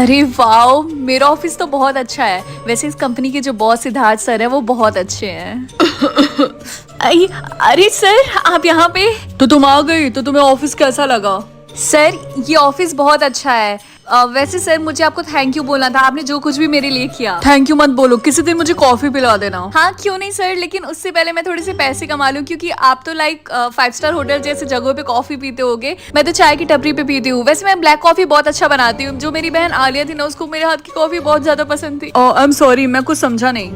अरे वाह, मेरा ऑफिस तो बहुत अच्छा है। वैसे इस कंपनी के जो बॉस सिद्धार्थ सर है वो बहुत अच्छे हैं। अरे सर, आप यहाँ पे? तो तुम आ गई, तो तुम्हें ऑफिस कैसा लगा? सर, ये ऑफिस बहुत अच्छा है। वैसे सर, मुझे आपको थैंक यू बोलना था, आपने जो कुछ भी मेरे लिए किया। थैंक यू मत बोलो, किसी दिन मुझे कॉफी पिला देना। हाँ क्यों नहीं सर, लेकिन उससे पहले मैं थोड़े से पैसे कमा लूं, क्योंकि आप तो लाइक 5 स्टार होटल जैसे जगहों पे कॉफी पीते होगे, मैं तो चाय की टपरी पे पीती हूँ। वैसे मैं ब्लैक कॉफी बहुत अच्छा बनाती हूँ। जो मेरी बहन आलिया थी ना, उसको मेरे हाथ की कॉफी बहुत ज्यादा पसंद थी। आई एम सॉरी, मैं कुछ समझा नहीं।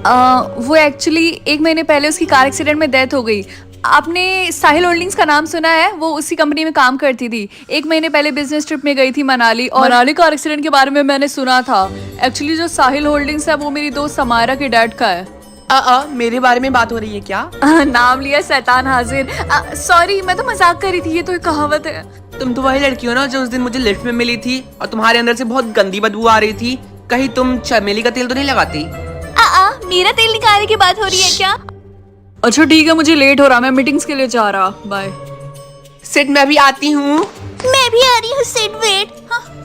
वो एक्चुअली 1 महीने पहले उसकी कार एक्सीडेंट में डेथ हो गई। आपने साहिल होल्डिंग्स का नाम सुना है? वो उसी कंपनी में काम करती थी। 1 महीने पहले बिजनेस ट्रिप में गई थी मनाली। और मनाली कार एक्सीडेंट के बारे में मैंने सुना था। एक्चुअली जो साहिल होल्डिंग्स है वो मेरी दोस्त समायरा के डैड का है। मेरे बारे में बात हो रही है क्या? नाम लिया शैतान हाजिर। सॉरी, मैं तो मजाक कर रही थी, ये तो एक कहावत है। तुम तो वही लड़की हो ना जो उस दिन मुझे लिफ्ट में मिली थी और तुम्हारे अंदर से बहुत गंदी बदबू आ रही थी। कहीं तुम चमेली का तेल तो नहीं लगाती? मेरा तेल निकालने की बात हो रही है क्या? अच्छा ठीक है, मुझे लेट हो रहा, मैं मीटिंग्स के लिए जा रहा। बाय। सिट, मैं भी आती हूँ। मैं भी आ रही हूँ। Seat wait.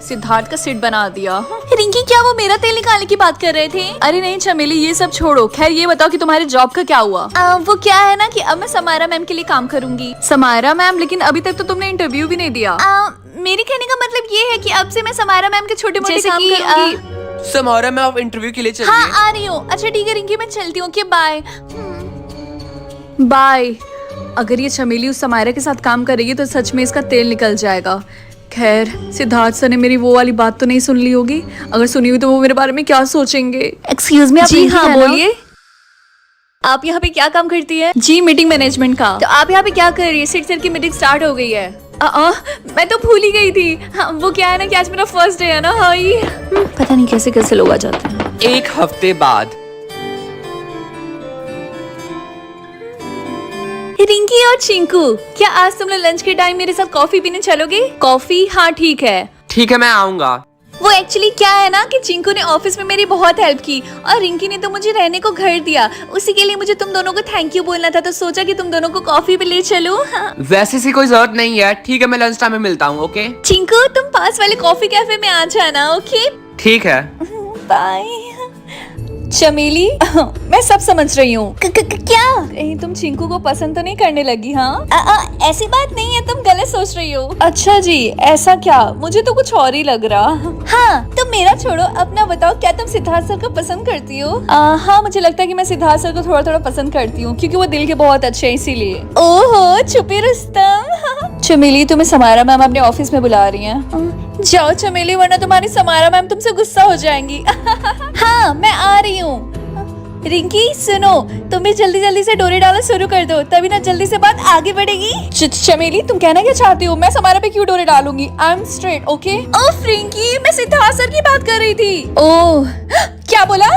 सिद्धार्थ का सिट बना दिया। रिंकी, क्या वो मेरा तेल निकालने की बात कर रहे थे? अरे नहीं चमेली, ये सब छोड़ो। खैर ये बताओ कि तुम्हारे जॉब का क्या हुआ? वो क्या है ना कि अब मैं समायरा मैम के लिए काम करूंगी। समायरा मैम? लेकिन अभी तक तो तुमने इंटरव्यू भी नहीं दिया। मेरे कहने का मतलब ये है कि अब से मैं समायरा मैम के छोटे मोटे काम करूंगी। समायरा मैम, आप इंटरव्यू के लिए चलिए। हाँ आ रही हूँ। अच्छा ठीक है रिंकी, मैं चलती हूँ। Bye bye. अगर ये चमेली उस समायरा के साथ काम करेगी तो सच में इसका तेल निकल जाएगा। खैर, सिद्धार्थ सर ने मेरी वो वाली बात तो नहीं सुन ली होगी। अगर सुनी हुई तो वो मेरे बारे में क्या सोचेंगे। एक्सक्यूज मी, आप जी हाँ बोलिए। आप यहाँ पे क्या काम करती है? जी मीटिंग मैनेजमेंट का। तो आप यहाँ पे क्या कर रही है? सिट सर की मीटिंग स्टार्ट हो गई है। मैं तो भूल ही गई थी। वो क्या है ना कि आज मेरा फर्स्ट डे है ना। हाई, पता नहीं कैसे कैसे लोग आ जाते हैं। 1 हफ्ते बाद। रिंकी और चिंकू, क्या आज तुम लोग लंच के टाइम मेरे साथ कॉफी पीने चलोगे? कॉफी? हाँ ठीक है। ठीक है, मैं आऊंगा। वो एक्चुअली क्या है ना कि चिंकू ने ऑफिस में मेरी बहुत हेल्प की और रिंकी ने तो मुझे रहने को घर दिया। उसी के लिए मुझे तुम दोनों को थैंक यू बोलना था, तो सोचा कि तुम दोनों को कॉफी पे ले चलूं। हाँ। वैसे से कोई जरूरत नहीं है। ठीक है, मैं लंच टाइम में मिलता हूँ। ओके चिंकू, तुम पास वाले कॉफी कैफे में आ जाना। ओके ठीक है। बाय। चमेली, मैं सब समझ रही हूँ। क्या कहीं तुम चिंकू को पसंद तो नहीं करने लगी? हाँ ऐसी बात नहीं है, तुम गलत सोच रही हो। अच्छा जी, ऐसा क्या? मुझे तो कुछ और ही लग रहा। हाँ तुम मेरा छोड़ो, अपना बताओ, क्या तुम सिद्धार्थ सर को पसंद करती हो? हाँ मुझे लगता है कि मैं सिद्धार्थ सर को थोड़ा थोड़ा पसंद करती हूँ, क्योंकि वो दिल के बहुत अच्छे हैं इसीलिए। ओहो छुपी रुस्तम। चमेली, तुम्हें समायरा मैम अपने ऑफिस में बुला रही हैं। जाओ चमेली, वरना तुम्हारी समायरा मैम तुमसे गुस्सा हो जाएंगी। हाँ मैं आ रही हूँ। रिंकी सुनो, तुम भी जल्दी जल्दी से डोरे डालना शुरू कर दो, तभी ना जल्दी से बात आगे बढ़ेगी। चमेली, तुम कहना क्या चाहती हो? मैं समायरा पे क्यों डोरे डालूंगी? I am straight. ओके। ओह रिंकी, मैं सिद्धार्थ सर की बात कर रही थी। ओह, क्या बोला?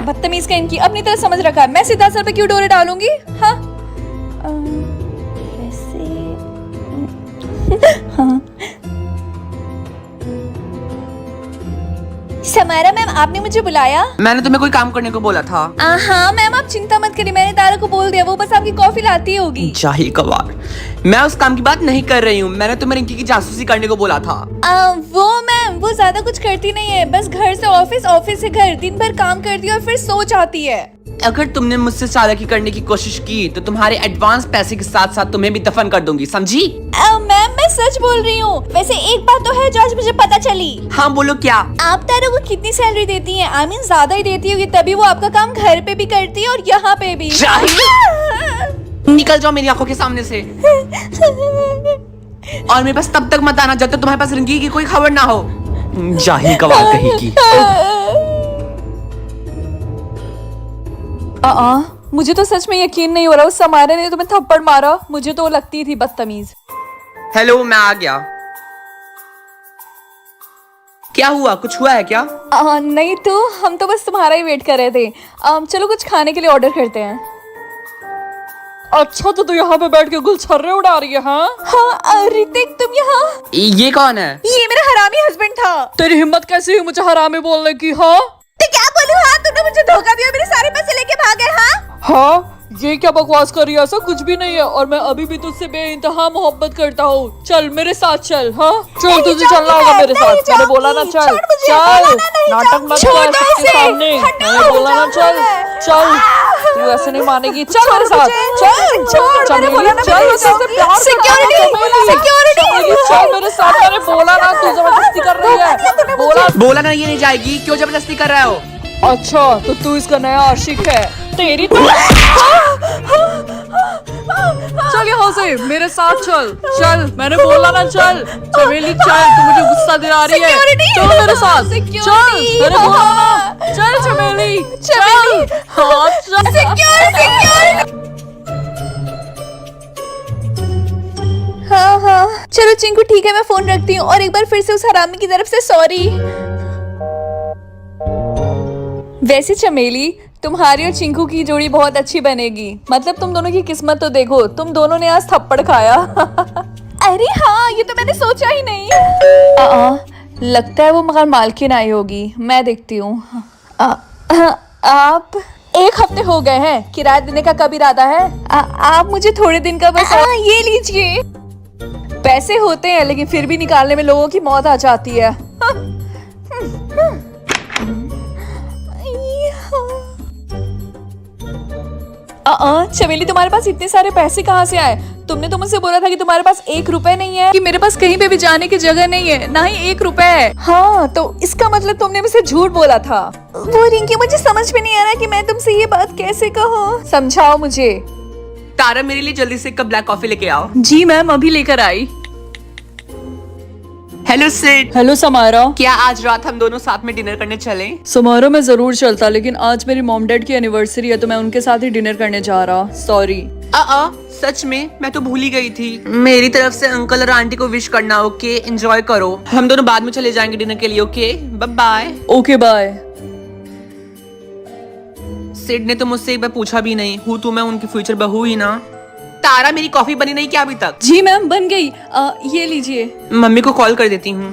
बदतमीज का इनकी अपनी तरह समझ रखा है। मैं सिद्धार्थ सर पे क्यों डोरे डालूंगी? हाँ हाँ। समायरा मैम, आपने मुझे बुलाया? मैंने तुम्हें कोई काम करने को बोला था। हाँ मैम, आप चिंता मत करिए, मैंने तारा को बोल दिया, वो बस आपकी कॉफी लाती होगी। जाहिल कबार, मैं उस काम की बात नहीं कर रही हूँ। मैंने तुम्हें रिंकी की जासूसी करने को बोला था। वो मैम, वो ज्यादा कुछ करती नहीं है, बस घर से ऑफिस, ऑफिस से घर, दिन भर काम करती है और फिर सो जाती है। अगर तुमने मुझसे चालाकी करने की कोशिश की तो तुम्हारे एडवांस पैसे के साथ साथ तुम्हें भी दफन कर दूंगी, समझी? मैम मैं सच बोल रही हूँ। वैसे एक बात तो है जो आज मुझे पता चली। हाँ बोलो, क्या? आप तारा को कितनी सैलरी देती हैं? आई मीन ज्यादा ही देती होगी, तभी वो आपका काम घर पे भी करती है और यहाँ पे भी। निकल जाओ मेरी आंखों के सामने से। और मेरे पास तब तक मत आना जब तक तुम्हारे पास रिंकी की कोई खबर ना हो। जाहिल गवार कहेगी। मुझे तो सच में यकीन नहीं हो रहा, उस समायरा ने तुम्हें थप्पड़ मारा। मुझे तो लगती थी बदतमीज। हेलो, मैं आ गया। क्या हुआ? कुछ हुआ है क्या? नहीं तो हम तो बस तुम्हारा ही वेट कर रहे थे। चलो कुछ खाने के लिए ऑर्डर करते हैं। अच्छा तो तू यहाँ पे बैठ के गुलछर्रे उड़ा रही है? हाँ ऋतिक, तुम यहाँ? ये कौन है? ये मेरा हरामी हस्बैंड था। तेरी हिम्मत कैसी हुई मुझे हरामी बोलने की? हाँ तो क्या बोलूं? हाँ तुमने मुझे धोखा दिया, मेरे सारे पैसे लेके भागे। हाँ हाँ, ये क्या बकवास कर रही है? ऐसा कुछ भी नहीं है और मैं अभी भी तुझसे बेइंतहा मोहब्बत करता हूँ। चल मेरे साथ चल। हाँ चल, तुझे चलना होगा मेरे साथ। मैंने बोला ना चल चल, नाटक मत कर सबके सामने। मैंने बोला ना चल चल, तू ऐसे नहीं मानेगी। चल मेरे साथ चल चमेली, चल सिक्योरिटी चल मेरे साथ। मैंने बोला ना, तू जबरदस्ती कर रही है। बोला ना ये नहीं जाएगी, क्यों जबरदस्ती कर रहे हो? अच्छा तो तू इसका नया आशिक है। तेरी तो चल यहाँ से मेरे साथ चल चल। मैंने बोला ना चल चमेली चल, तू मुझे गुस्सा दिला रही है। चल मेरे साथ चल, मैंने बोला ना चल चमेली चल। हाँ चल। हाँ चलो चिंकू ठीक है, मैं फोन रखती हूँ और एक बार फिर से उस हरामी की तरफ से सॉरी। वैसे चमेली, तुम्हारी और चिंकू की जोड़ी बहुत अच्छी बनेगी। मतलब तुम दोनों की किस्मत तो देखो, तुम दोनों ने आज थप्पड़ खाया। अरे हाँ, ये तो मैंने सोचा ही नहीं। लगता है वो मकान मालकिन आई होगी, मैं देखती हूँ। आप 1 हफ्ते हो गए हैं, किराया देने का कब इरादा है? आप मुझे थोड़े दिन का बस ये लीजिए। पैसे होते हैं लेकिन फिर भी निकालने में लोगों की मौत आ जाती है। चमेली, तुम्हारे पास इतने सारे पैसे कहाँ से आए? तुमने तो मुझसे बोला था कि तुम्हारे पास 1 रुपए नहीं है। कि मेरे पास कहीं पे भी जाने की जगह नहीं है, ना ही 1 रुपए है। हाँ तो इसका मतलब तुमने मुझसे झूठ बोला था। वो रिंकी, मुझे समझ में नहीं आ रहा कि मैं तुमसे ये बात कैसे कहूँ। समझाओ मुझे। तारा, मेरे लिए जल्दी से 1 कप ब्लैक कॉफी लेके आओ। जी मैम, अभी लेकर आई। Hello Sid. हेलो समारा। क्या आज रात हम दोनों साथ में डिनर करने चलें? समारा मैं जरूर चलता, लेकिन आज मेरी मॉम डैड की एनिवर्सरी है तो मैं उनके साथ ही डिनर करने जा रहा। सॉरी। सच में मैं तो भूल ही गई थी। मेरी तरफ से अंकल और आंटी को विश करना। ओके, एंजॉय करो। हम दोनों बाद में चले जाएंगे डिनर के लिए। Okay bye bye. Okay bye. Sid ने तो मुझसे एक बार पूछा भी नहीं, हूँ तो मैं उनकी फ्यूचर बहू ही ना। तारा, मेरी कॉफी बनी नहीं क्या अभी तक? जी मैम बन गई। ये लीजिए। मम्मी को कॉल कर देती हूँ।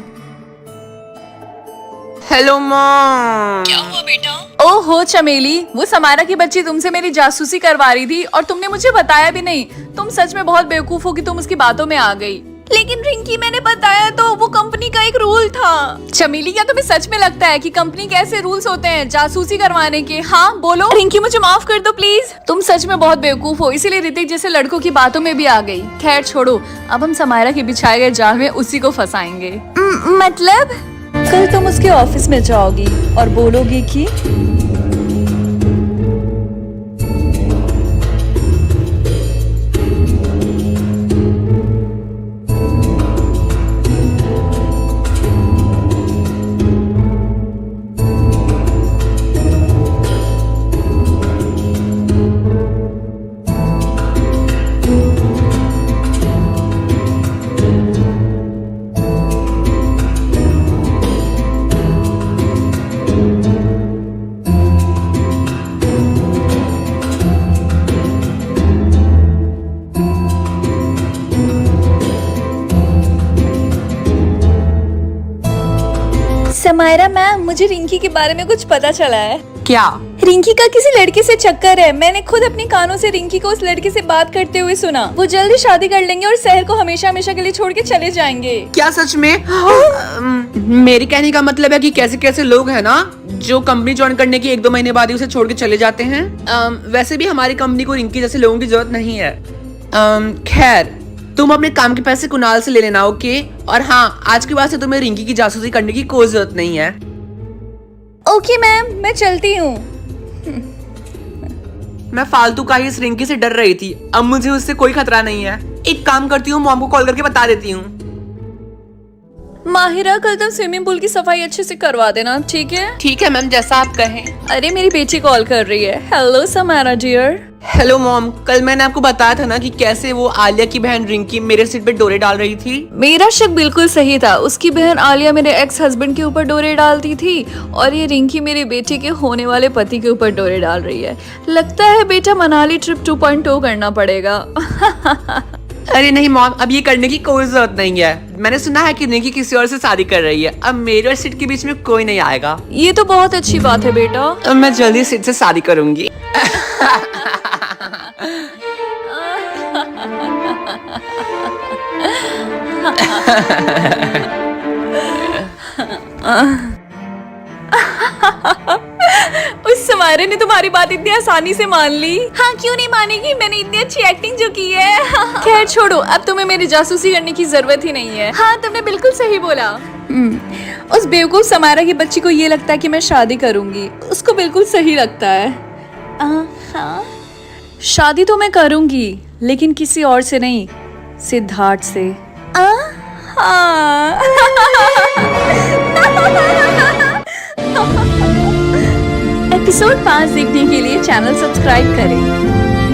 Hello mom. क्या हुआ बेटा? ओहो चमेली, वो समारा की बच्ची तुमसे मेरी जासूसी करवा रही थी और तुमने मुझे बताया भी नहीं। तुम सच में बहुत बेवकूफ हो कि तुम उसकी बातों में आ गई। लेकिन रिंकी, मैंने बताया तो, वो कंपनी का एक रूल था। चमेली, क्या तुम्हें सच में लगता है कि कंपनी के ऐसे रूल्स होते हैं जासूसी करवाने के? हाँ बोलो। रिंकी, मुझे माफ कर दो प्लीज। तुम सच में बहुत बेवकूफ हो, इसीलिए ऋतिक जैसे लड़कों की बातों में भी आ गई। खैर छोड़ो, अब हम समारा के बिछाए गए जाल में उसी को फंसाएंगे। मतलब कल तुम उसके ऑफिस में जाओगी और बोलोगी कि समायरा मैम, मुझे रिंकी के बारे में कुछ पता चला है। क्या? रिंकी का किसी लड़के से चक्कर है। मैंने खुद अपने कानों से रिंकी को उस लड़के से बात करते हुए सुना। वो जल्दी शादी कर लेंगे और शहर को हमेशा हमेशा के लिए छोड़ के चले जाएंगे। क्या सच में? मेरे कहने का मतलब है कि कैसे कैसे लोग हैं ना जो कंपनी ज्वाइन करने के 1-2 महीने बाद ही उसे छोड़ के चले जाते हैं। वैसे भी हमारी कंपनी को रिंकी जैसे लोगों की जरूरत नहीं है। खैर, तुम अपने काम के पैसे कुणाल से ले लेना। ओके? और हाँ, आज के बाद से तुम्हें रिंकी की जासूसी करने की कोई जरूरत नहीं है। ओके मैम, मैं चलती हूँ। मैं फालतू का ही इस रिंकी से डर रही थी, अब मुझे उससे कोई खतरा नहीं है। एक काम करती हूँ, मॉम को कॉल करके बता देती हूँ। माहिरा, कल तुम स्विमिंग पूल की सफाई अच्छे से करवा देना, ठीक है? ठीक है मैम, जैसा आप कहें। अरे मेरी बेटी कॉल कर रही है। Hello Samara dear. Hello mom, कल मैंने आपको बताया था ना कि कैसे वो आलिया की बहन रिंकी मेरे सिर पे डोरे डाल रही थी। मेरा शक बिल्कुल सही था। उसकी बहन आलिया मेरे एक्स हस्बैंड के ऊपर डोरे डालती थी और ये रिंकी मेरे बेटे के होने वाले पति के ऊपर डोरे डाल रही है। लगता है बेटा मनाली ट्रिप 2.0 करना पड़ेगा। अरे नहीं मॉम, अब ये करने की कोई जरूरत नहीं है। मैंने सुना है कि रिंकी किसी और से शादी कर रही है। अब मेरे और सिड के बीच में कोई नहीं आएगा। ये तो बहुत अच्छी बात है बेटा। अब मैं जल्दी सिड से शादी करूंगी। उस समारे ने तुम्हारी बात इतनी आसानी से मान ली। हाँ क्यों नहीं मानेगी, मैंने इतनी अच्छी एक्टिंग जो की है। खैर छोड़ो, अब तुम्हें मेरी जासूसी करने की जरूरत ही नहीं है। हाँ तुमने बिल्कुल सही बोला। उस बेवकूफ समारा की बच्ची को ये लगता है कि मैं शादी करूंगी, उसको बिल्कुल सही लगता है। हाँ शादी तो मैं करूंगी, लेकिन किसी और से नहीं, सिद्धार्थ से। हाँ। एपिसोड 5 देखने के लिए चैनल सब्सक्राइब करें।